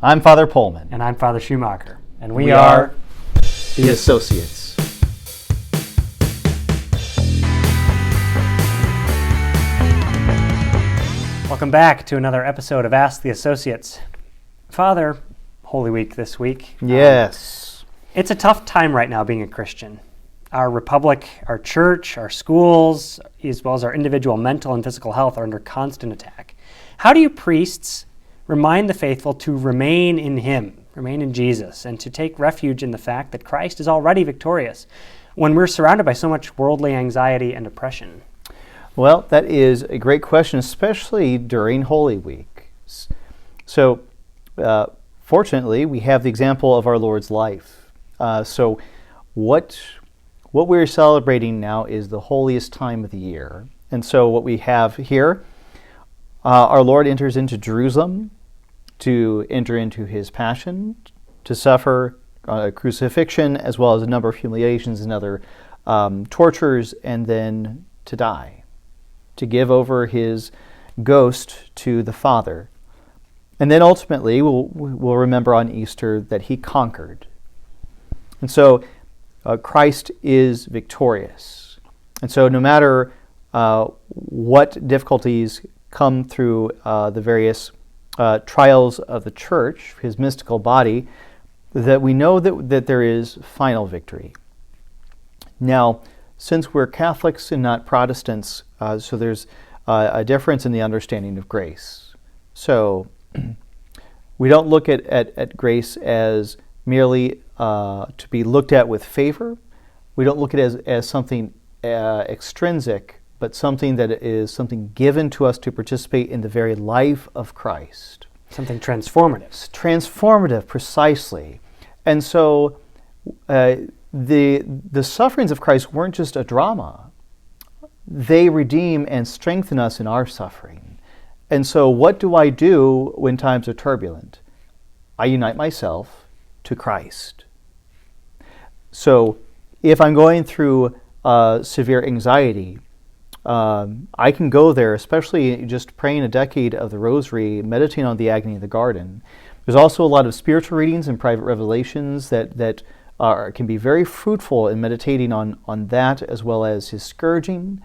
I'm Father Pollman. And I'm Father Schumacher. And we are the Associates. Welcome back to another episode of Ask the Associates. Father, Holy Week this week. Yes. It's a tough time right now being a Christian. Our republic, our church, our schools, as well as our individual mental and physical health are under constant attack. How do you priests remind the faithful to remain in Him, remain in Jesus, and to take refuge in the fact that Christ is already victorious when we're surrounded by so much worldly anxiety and oppression? Well, that is a great question, especially during Holy Week. So, fortunately, we have the example of our Lord's life. So, what we're celebrating now is the holiest time of the year. And so what we have here, our Lord enters into Jerusalem to enter into His passion, to suffer crucifixion, as well as a number of humiliations and other tortures, and then to die, to give over His ghost to the Father. And then ultimately, we'll remember on Easter that He conquered. And so Christ is victorious. And so no matter what difficulties come through the various trials of the church, His mystical body, that we know that there is final victory. Now, since we're Catholics and not Protestants, so there's a difference in the understanding of grace. So we don't look at grace as merely to be looked at with favor. We don't look at it as something extrinsic, but something that is something given to us to participate in the very life of Christ. Something transformative. Transformative, precisely. And so the sufferings of Christ weren't just a drama. They redeem and strengthen us in our suffering. And so what do I do when times are turbulent? I unite myself to Christ. So if I'm going through severe anxiety, I can go there, especially just praying a decade of the Rosary, meditating on the agony of the garden. There's also a lot of spiritual readings and private revelations that can be very fruitful in meditating on that, as well as His scourging,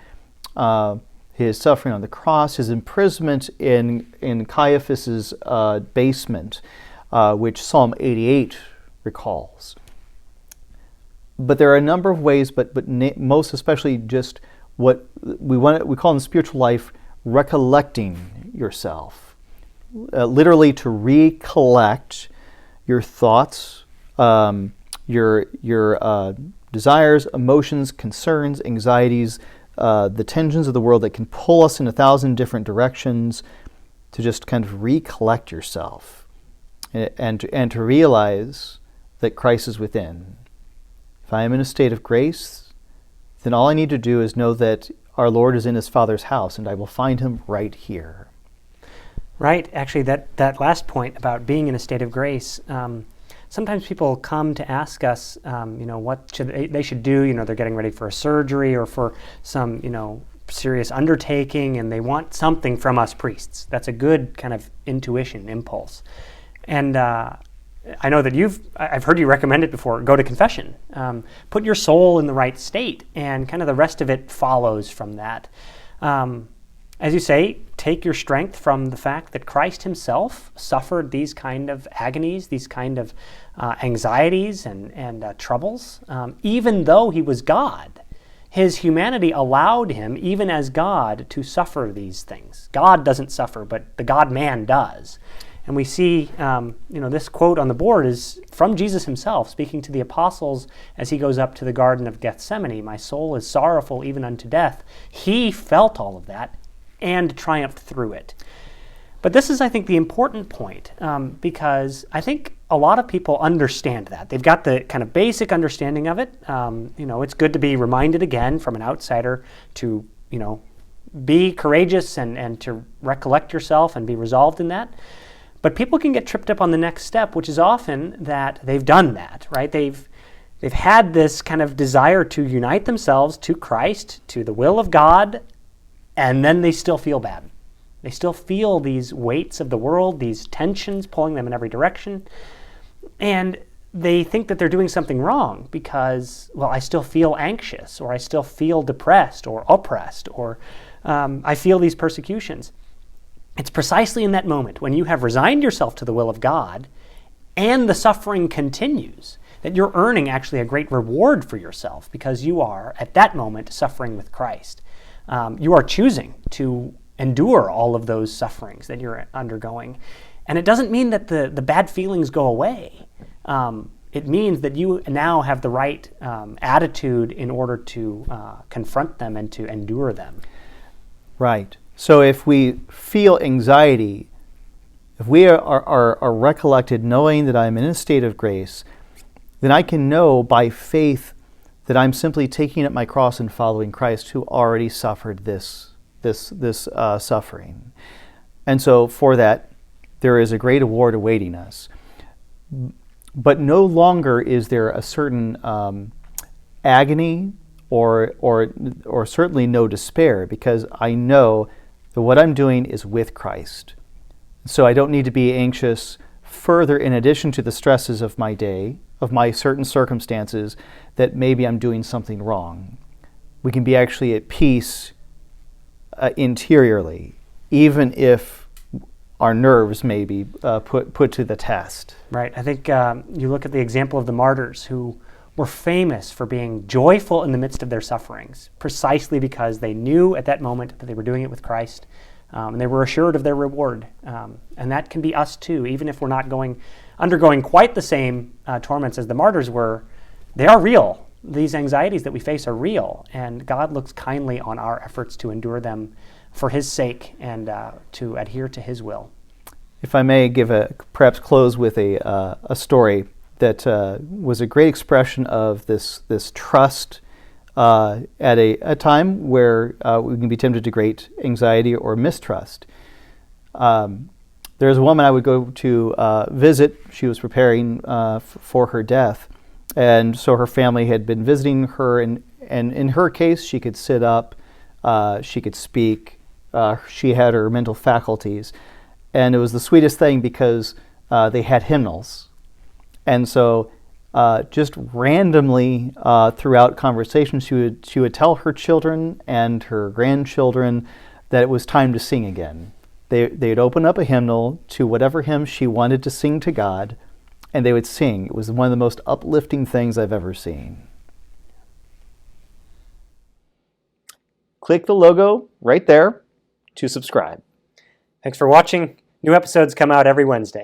His suffering on the cross, His imprisonment in Caiaphas's basement, which Psalm 88 recalls. But there are a number of ways, but most especially just what we call in the spiritual life recollecting yourself. Literally to recollect your thoughts, your desires, emotions, concerns, anxieties, the tensions of the world that can pull us in 1,000 different directions, to just kind of recollect yourself and to realize that Christ is within. If I am in a state of grace, then all I need to do is know that our Lord is in His Father's house, and I will find Him right here. Right. Actually, that last point about being in a state of grace, sometimes people come to ask us, what they should do. They're getting ready for a surgery or for some, serious undertaking, and they want something from us priests. That's a good kind of intuition, impulse. And I know that I've heard you recommend it before. Go to confession. Put your soul in the right state, and kind of the rest of it follows from that. As you say, take your strength from the fact that Christ Himself suffered these kind of agonies, these kind of anxieties and troubles. Even though He was God, His humanity allowed Him, even as God, to suffer these things. God doesn't suffer, but the God-man does. And we see, this quote on the board is from Jesus Himself, speaking to the apostles as He goes up to the Garden of Gethsemane. My soul is sorrowful even unto death. He felt all of that and triumphed through it. But this is, I think, the important point, because I think a lot of people understand that. They've got the kind of basic understanding of it. It's good to be reminded again from an outsider to, be courageous and to recollect yourself and be resolved in that. But people can get tripped up on the next step, which is often that they've done that, right? They've had this kind of desire to unite themselves to Christ, to the will of God, and then they still feel bad. They still feel these weights of the world, these tensions pulling them in every direction. And they think that they're doing something wrong because, well, I still feel anxious, or I still feel depressed or oppressed, or I feel these persecutions. It's precisely in that moment when you have resigned yourself to the will of God and the suffering continues that you're earning actually a great reward for yourself, because you are, at that moment, suffering with Christ. You are choosing to endure all of those sufferings that you're undergoing. And it doesn't mean that the bad feelings go away. It means that you now have the right attitude in order to confront them and to endure them. Right. So if we feel anxiety, if we are recollected knowing that I'm in a state of grace, then I can know by faith that I'm simply taking up my cross and following Christ, who already suffered this suffering. And so for that, there is a great reward awaiting us. But no longer is there a certain agony or certainly no despair, because I know that what I'm doing is with Christ. So I don't need to be anxious further, in addition to the stresses of my day, of my certain circumstances, that maybe I'm doing something wrong. We can be actually at peace interiorly, even if our nerves may be put to the test. Right. I think you look at the example of the martyrs, who were famous for being joyful in the midst of their sufferings, precisely because they knew at that moment that they were doing it with Christ, and they were assured of their reward. And that can be us too, even if we're not undergoing quite the same torments as the martyrs were. They are real. These anxieties that we face are real, and God looks kindly on our efforts to endure them for His sake and to adhere to His will. If I may perhaps close with a story that was a great expression of this trust at a time where we can be tempted to great anxiety or mistrust. There's a woman I would go to visit. She was preparing for her death, and so her family had been visiting her, and in her case, she could sit up, she could speak, she had her mental faculties, and it was the sweetest thing because they had hymnals. And so just randomly throughout conversations, she would tell her children and her grandchildren that it was time to sing again. They'd open up a hymnal to whatever hymn she wanted to sing to God, and they would sing. It was one of the most uplifting things I've ever seen. Click the logo right there to subscribe. Thanks for watching. New episodes come out every Wednesday.